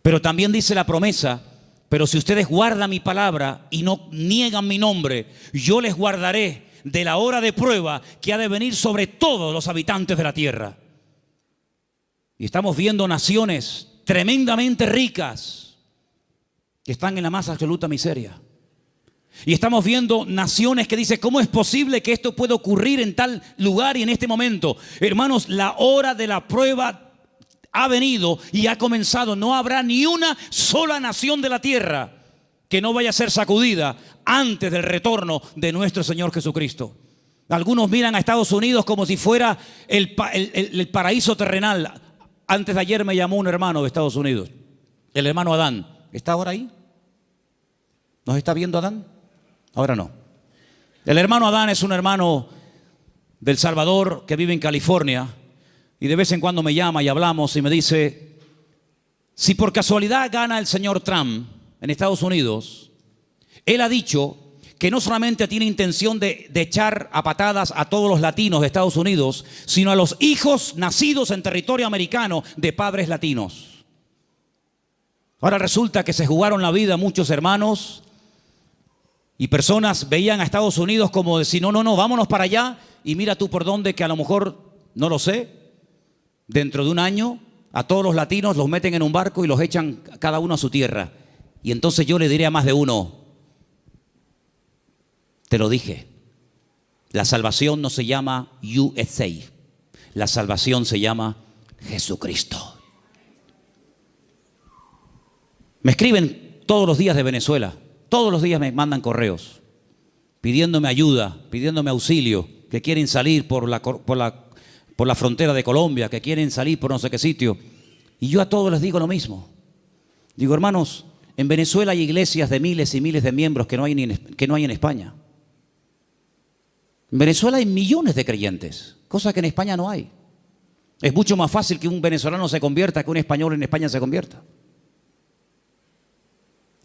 Pero también dice la promesa, pero si ustedes guardan mi palabra y no niegan mi nombre, yo les guardaré de la hora de prueba que ha de venir sobre todos los habitantes de la tierra. Y estamos viendo naciones tremendamente ricas que están en la más absoluta miseria. Y estamos viendo naciones que dicen, ¿cómo es posible que esto pueda ocurrir en tal lugar y en este momento? Hermanos, la hora de la prueba ha venido y ha comenzado. No habrá ni una sola nación de la tierra que no vaya a ser sacudida antes del retorno de nuestro Señor Jesucristo. Algunos miran a Estados Unidos como si fuera el paraíso terrenal. Antes de ayer me llamó un hermano de Estados Unidos, el hermano Adán. ¿Está ahora ahí? ¿Nos está viendo Adán? Ahora no. El hermano Adán es un hermano del Salvador que vive en California. Y de vez en cuando me llama y hablamos y me dice, si por casualidad gana el señor Trump en Estados Unidos, él ha dicho que no solamente tiene intención de echar a patadas a todos los latinos de Estados Unidos, sino a los hijos nacidos en territorio americano de padres latinos. Ahora resulta que se jugaron la vida muchos hermanos y personas veían a Estados Unidos como decir, no, vámonos para allá y mira tú por dónde, que a lo mejor, no lo sé, dentro de un año a todos los latinos los meten en un barco y los echan cada uno a su tierra. Y entonces yo le diré a más de uno, te lo dije, la salvación no se llama USA, la salvación se llama Jesucristo. Me escriben todos los días de Venezuela, todos los días me mandan correos pidiéndome ayuda, pidiéndome auxilio, que quieren salir por la frontera de Colombia, que quieren salir por no sé qué sitio. Y yo a todos les digo lo mismo. Digo, hermanos, en Venezuela hay iglesias de miles y miles de miembros que no hay en España. En Venezuela hay millones de creyentes, cosa que en España no hay. Es mucho más fácil que un venezolano se convierta que un español en España se convierta.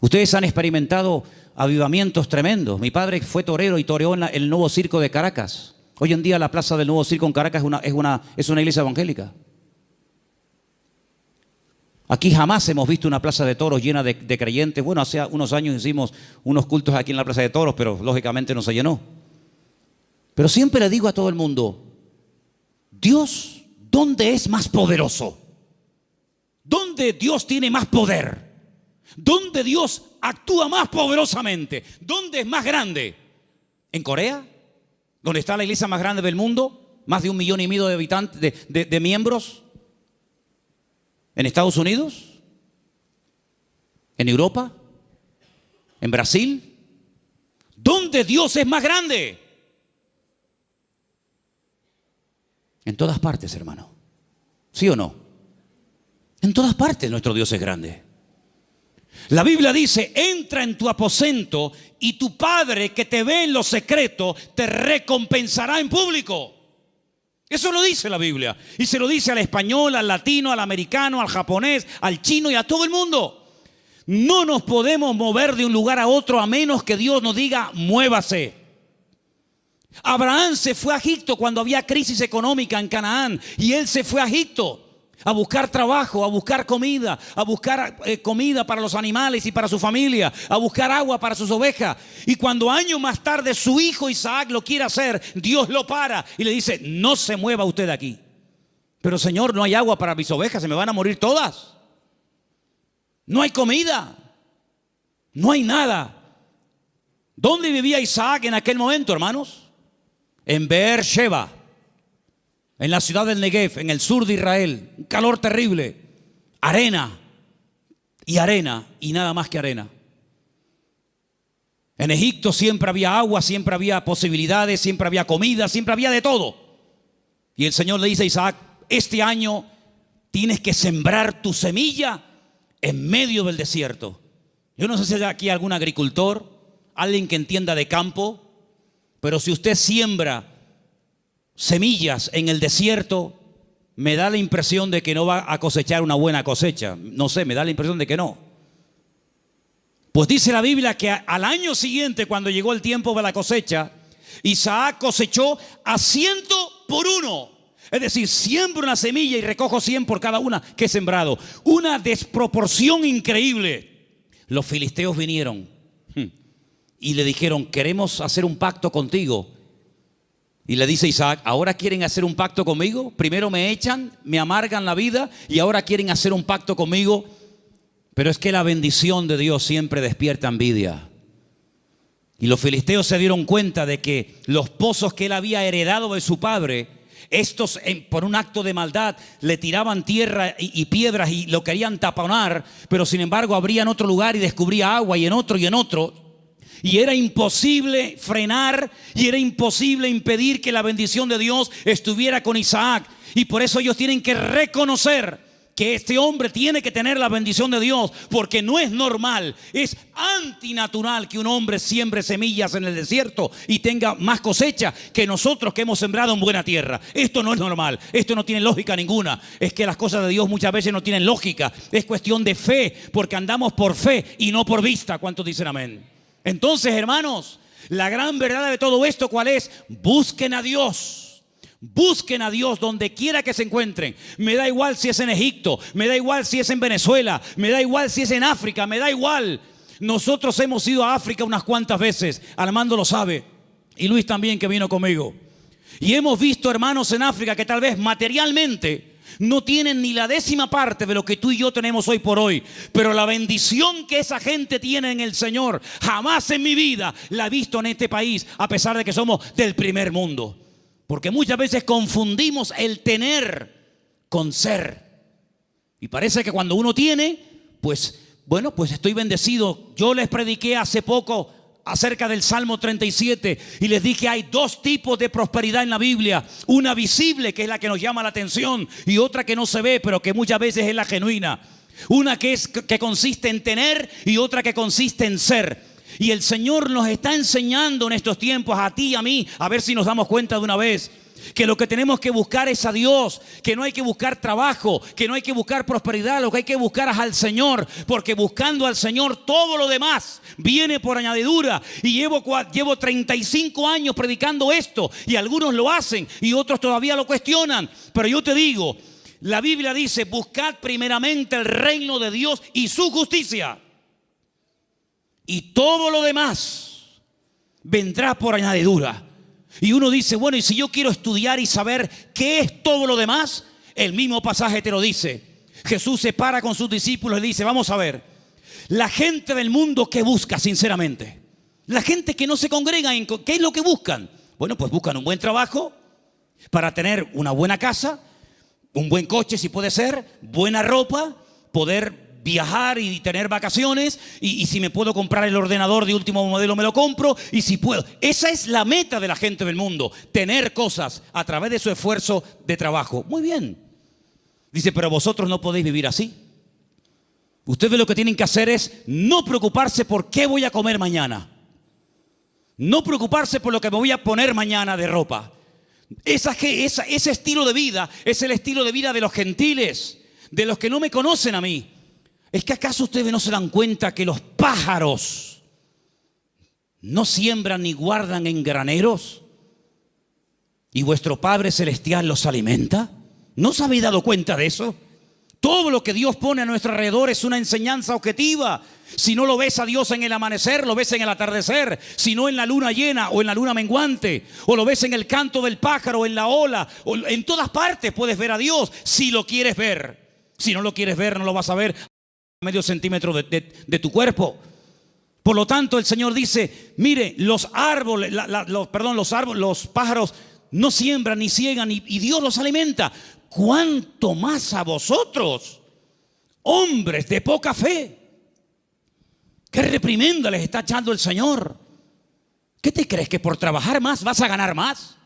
Ustedes han experimentado avivamientos tremendos. Mi padre fue torero y toreó en el Nuevo Circo de Caracas. Hoy en día la plaza del Nuevo Circo en Caracas es una iglesia evangélica. Aquí jamás hemos visto una plaza de toros llena de creyentes. Bueno, hace unos años hicimos unos cultos aquí en la plaza de toros, pero lógicamente no se llenó. Pero siempre le digo a todo el mundo, Dios, ¿dónde es más poderoso? ¿Dónde Dios tiene más poder? ¿Dónde Dios actúa más poderosamente? ¿Dónde es más grande? ¿En Corea? ¿Donde está la iglesia más grande del mundo? ¿Más de 1,5 millones de habitantes, de miembros? ¿En Estados Unidos? ¿En Europa? ¿En Brasil? ¿Dónde Dios es más grande? En todas partes, hermano. ¿Sí o no? En todas partes nuestro Dios es grande. La Biblia dice, entra en tu aposento y tu Padre que te ve en lo secreto te recompensará en público. Eso lo dice la Biblia. Y se lo dice al español, al latino, al americano, al japonés, al chino y a todo el mundo. No nos podemos mover de un lugar a otro a menos que Dios nos diga, muévase. Abraham se fue a Egipto cuando había crisis económica en Canaán. Y él se fue a Egipto a buscar trabajo, a buscar comida, comida para los animales y para su familia, a buscar agua para sus ovejas. Y cuando años más tarde su hijo Isaac lo quiere hacer, Dios lo para y le dice, no se mueva usted de aquí. Pero Señor, no hay agua para mis ovejas, se me van a morir todas. No hay comida, no hay nada. ¿Dónde vivía Isaac en aquel momento, hermanos? En Beer-sheba, en la ciudad del Negev, en el sur de Israel. Un calor terrible. Arena y nada más que arena. En Egipto siempre había agua, siempre había posibilidades, siempre había comida, siempre había de todo. Y el Señor le dice a Isaac, este año tienes que sembrar tu semilla en medio del desierto. Yo no sé si hay aquí algún agricultor, alguien que entienda de campo, pero si usted siembra semillas en el desierto, me da la impresión de que no va a cosechar una buena cosecha. No sé, me da la impresión de que no. Pues dice la Biblia que al año siguiente, cuando llegó el tiempo de la cosecha, Isaac cosechó a 100 por 1. Es decir, siembro una semilla y recojo 100 por cada una que he sembrado. Una desproporción increíble. Los filisteos vinieron y le dijeron, queremos hacer un pacto contigo. Y le dice Isaac, ¿ahora quieren hacer un pacto conmigo? Primero me echan, me amargan la vida y ahora quieren hacer un pacto conmigo. Pero es que la bendición de Dios siempre despierta envidia. Y los filisteos se dieron cuenta de que los pozos que él había heredado de su padre, estos por un acto de maldad le tiraban tierra y piedras y lo querían taponar, pero sin embargo abrían otro lugar y descubría agua y en otro y en otro. Y era imposible frenar y era imposible impedir que la bendición de Dios estuviera con Isaac. Y por eso ellos tienen que reconocer que este hombre tiene que tener la bendición de Dios, porque no es normal, es antinatural que un hombre siembre semillas en el desierto y tenga más cosecha que nosotros que hemos sembrado en buena tierra. Esto no es normal, esto no tiene lógica ninguna. Es que las cosas de Dios muchas veces no tienen lógica. Es cuestión de fe, porque andamos por fe y no por vista. ¿Cuántos dicen amén? Entonces, hermanos, la gran verdad de todo esto, ¿cuál es? Busquen a Dios. Busquen a Dios donde quiera que se encuentren. Me da igual si es en Egipto, me da igual si es en Venezuela, me da igual si es en África, me da igual. Nosotros hemos ido a África unas cuantas veces, Armando lo sabe, y Luis también, que vino conmigo. Y hemos visto hermanos en África que tal vez materialmente no tienen ni la 10ª parte de lo que tú y yo tenemos hoy por hoy. Pero la bendición que esa gente tiene en el Señor, jamás en mi vida la he visto en este país, a pesar de que somos del primer mundo. Porque muchas veces confundimos el tener con ser. Y parece que cuando uno tiene, pues bueno, pues estoy bendecido. Yo les prediqué hace poco acerca del Salmo 37 y les dije, hay 2 tipos de prosperidad en la Biblia. Una visible, que es la que nos llama la atención, y otra que no se ve, pero que muchas veces es la genuina. Una que consiste en tener y otra que consiste en ser. Y el Señor nos está enseñando en estos tiempos, a ti y a mí, a ver si nos damos cuenta de una vez, que lo que tenemos que buscar es a Dios, que no hay que buscar trabajo, que no hay que buscar prosperidad, lo que hay que buscar es al Señor, porque buscando al Señor todo lo demás viene por añadidura. Y llevo 35 años predicando esto, y algunos lo hacen y otros todavía lo cuestionan, pero yo te digo, la Biblia dice: buscad primeramente el reino de Dios y su justicia, y todo lo demás vendrá por añadidura. Y uno dice, bueno, y si yo quiero estudiar y saber qué es todo lo demás, el mismo pasaje te lo dice. Jesús se para con sus discípulos y dice: vamos a ver, la gente del mundo, ¿qué busca sinceramente? La gente que no se congrega, ¿qué es lo que buscan? Bueno, pues buscan un buen trabajo para tener una buena casa, un buen coche si puede ser, buena ropa, poder viajar y tener vacaciones, y si me puedo comprar el ordenador de último modelo me lo compro, y si puedo. Esa es la meta de la gente del mundo, tener cosas a través de su esfuerzo de trabajo. Muy bien. Dice: pero vosotros no podéis vivir así. Ustedes lo que tienen que hacer es no preocuparse por qué voy a comer mañana, no preocuparse por lo que me voy a poner mañana de ropa. Ese estilo de vida es el estilo de vida de los gentiles, de los que no me conocen a mí. ¿Es que acaso ustedes no se dan cuenta que los pájaros no siembran ni guardan en graneros, y vuestro Padre Celestial los alimenta? ¿No os habéis dado cuenta de eso? Todo lo que Dios pone a nuestro alrededor es una enseñanza objetiva. Si no lo ves a Dios en el amanecer, lo ves en el atardecer. Si no, en la luna llena o en la luna menguante, o lo ves en el canto del pájaro, en la ola, o en todas partes puedes ver a Dios si lo quieres ver. Si no lo quieres ver, no lo vas a ver medio centímetro de tu cuerpo. Por lo tanto, el Señor dice: mire, los árboles, los pájaros no siembran ni ciegan, y Dios los alimenta. ¿Cuánto más a vosotros, hombres de poca fe? ¿Qué reprimenda les está echando el Señor? ¿Qué te crees, que por trabajar más vas a ganar más?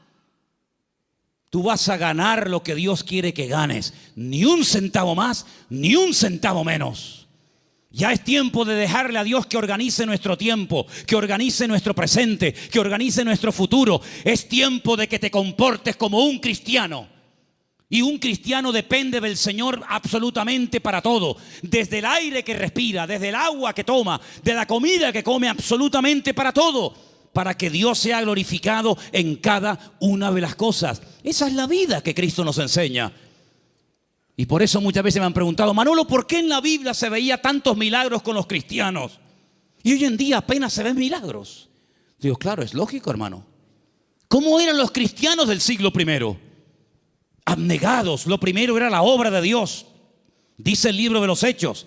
Tú vas a ganar lo que Dios quiere que ganes, ni un centavo más, ni un centavo menos. Ya es tiempo de dejarle a Dios que organice nuestro tiempo, que organice nuestro presente, que organice nuestro futuro. Es tiempo de que te comportes como un cristiano. Y un cristiano depende del Señor absolutamente para todo. Desde el aire que respira, desde el agua que toma, de la comida que come, absolutamente para todo. Para que Dios sea glorificado en cada una de las cosas. Esa es la vida que Cristo nos enseña. Y por eso muchas veces me han preguntado: Manolo, ¿por qué en la Biblia se veía tantos milagros con los cristianos? Y hoy en día apenas se ven milagros. Digo, claro, es lógico, hermano. ¿Cómo eran los cristianos del siglo I? Abnegados. Lo primero era la obra de Dios. Dice el libro de los Hechos.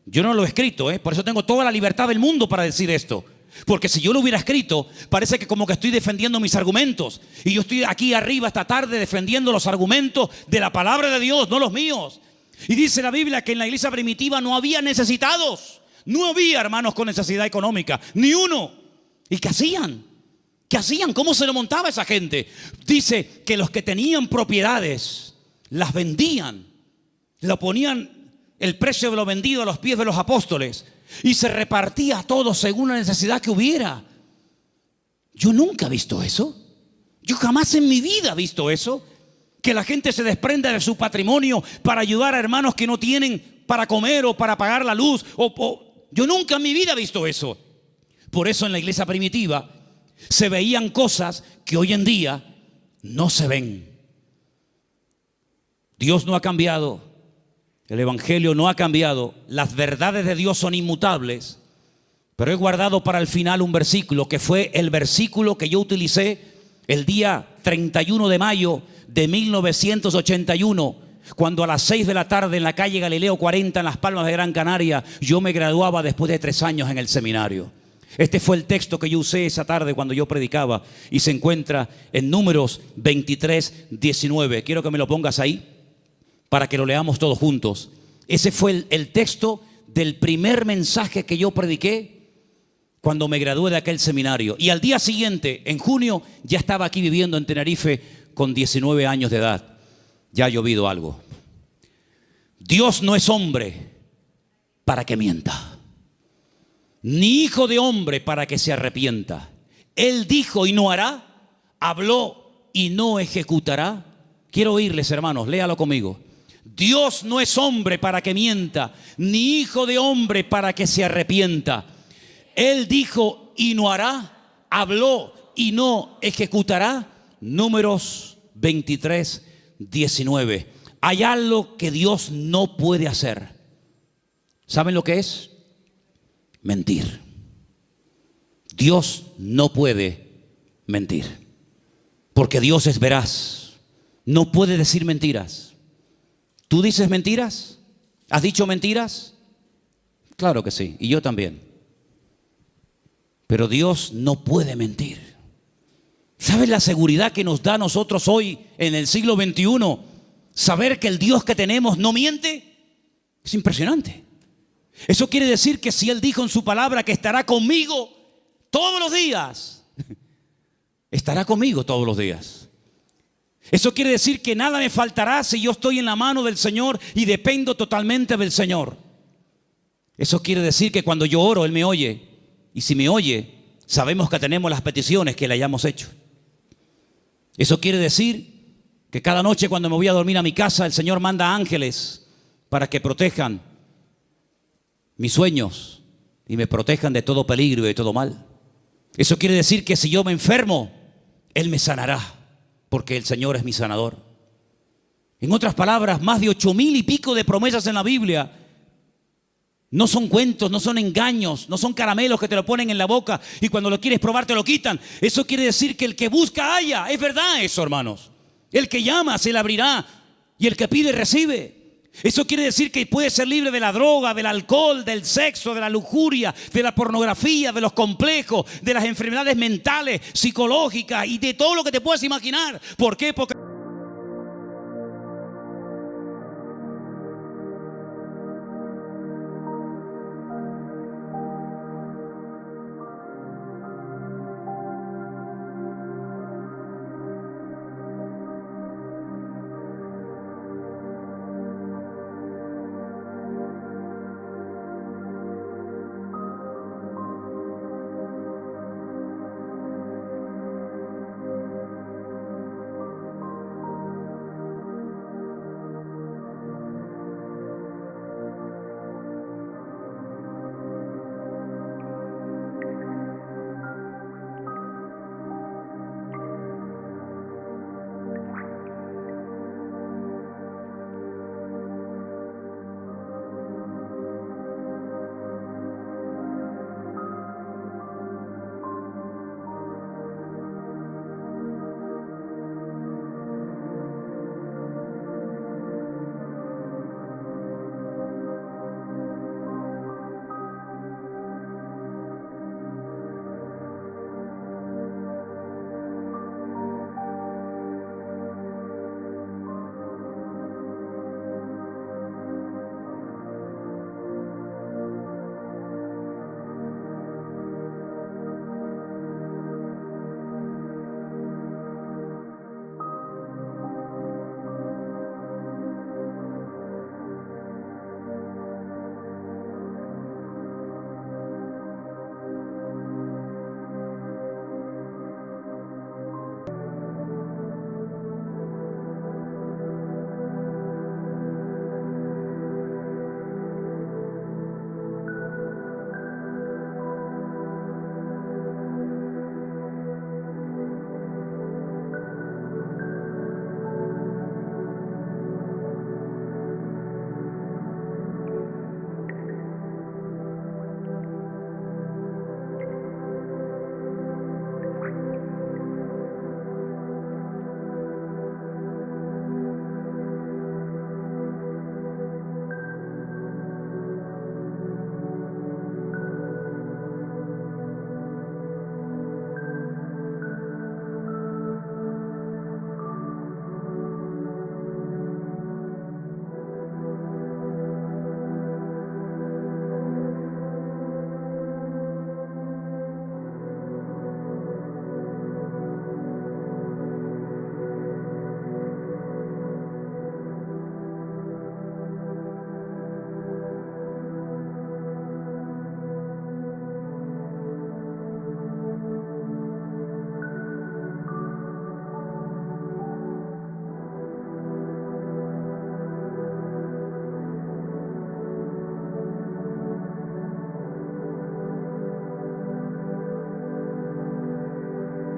Yo no lo he escrito, por eso tengo toda la libertad del mundo para decir esto. Porque si yo lo hubiera escrito, parece que como que estoy defendiendo mis argumentos. Y yo estoy aquí arriba esta tarde defendiendo los argumentos de la palabra de Dios, no los míos. Y dice la Biblia que en la iglesia primitiva no había necesitados. No había hermanos con necesidad económica, ni uno. ¿Y qué hacían? ¿Qué hacían? ¿Cómo se lo montaba esa gente? Dice que los que tenían propiedades las vendían, lo ponían el precio de lo vendido a los pies de los apóstoles, y se repartía a todos según la necesidad que hubiera. Yo nunca he visto eso. Yo jamás en mi vida he visto eso. Que la gente se desprenda de su patrimonio para ayudar a hermanos que no tienen para comer o para pagar la luz. Yo nunca en mi vida he visto eso. Por eso en la iglesia primitiva se veían cosas que hoy en día no se ven. Dios no ha cambiado. El Evangelio no ha cambiado. Las verdades de Dios son inmutables. Pero he guardado para el final un versículo que fue el versículo que yo utilicé el día 31 de mayo de 1981, cuando a las 6 de la tarde en la calle Galileo 40 en Las Palmas de Gran Canaria yo me graduaba después de 3 años en el seminario. Este fue el texto que yo usé esa tarde cuando yo predicaba, y se encuentra en Números 23, 19. Quiero que me lo pongas ahí para que lo leamos todos juntos. Ese fue el texto del primer mensaje que yo prediqué cuando me gradué de aquel seminario. Y al día siguiente, en junio, ya estaba aquí viviendo en Tenerife con 19 años de edad. Ya ha llovido algo. Dios no es hombre para que mienta, ni hijo de hombre para que se arrepienta. Él dijo y no hará, habló y no ejecutará. Quiero oírles, hermanos, léalo conmigo. Dios no es hombre para que mienta, ni hijo de hombre para que se arrepienta. Él dijo y no hará, habló y no ejecutará. Números 23, 19. Hay algo que Dios no puede hacer. ¿Saben lo que es? Mentir. Dios no puede mentir, porque Dios es veraz. No puede decir mentiras. ¿Tú dices mentiras? ¿Has dicho mentiras? Claro que sí, y yo también. Pero Dios no puede mentir. ¿Sabes la seguridad que nos da a nosotros hoy en el siglo XXI? Saber que el Dios que tenemos no miente. Es impresionante. Eso quiere decir que si Él dijo en su palabra que estará conmigo todos los días, estará conmigo todos los días. Eso quiere decir que nada me faltará si yo estoy en la mano del Señor y dependo totalmente del Señor. Eso quiere decir que cuando yo oro, Él me oye. Y si me oye, sabemos que tenemos las peticiones que le hayamos hecho. Eso quiere decir que cada noche cuando me voy a dormir a mi casa, el Señor manda ángeles para que protejan mis sueños y me protejan de todo peligro y de todo mal. Eso quiere decir que si yo me enfermo, Él me sanará, porque el Señor es mi sanador. En otras palabras, más de 8,000 y pico de promesas en la Biblia no son cuentos, no son engaños, no son caramelos que te lo ponen en la boca y cuando lo quieres probar te lo quitan. Eso quiere decir que el que busca halla. Es verdad eso, hermanos. El que llama se le abrirá y el que pide recibe. Eso quiere decir que puedes ser libre de la droga, del alcohol, del sexo, de la lujuria, de la pornografía, de los complejos, de las enfermedades mentales, psicológicas y de todo lo que te puedas imaginar. ¿Por qué? Porque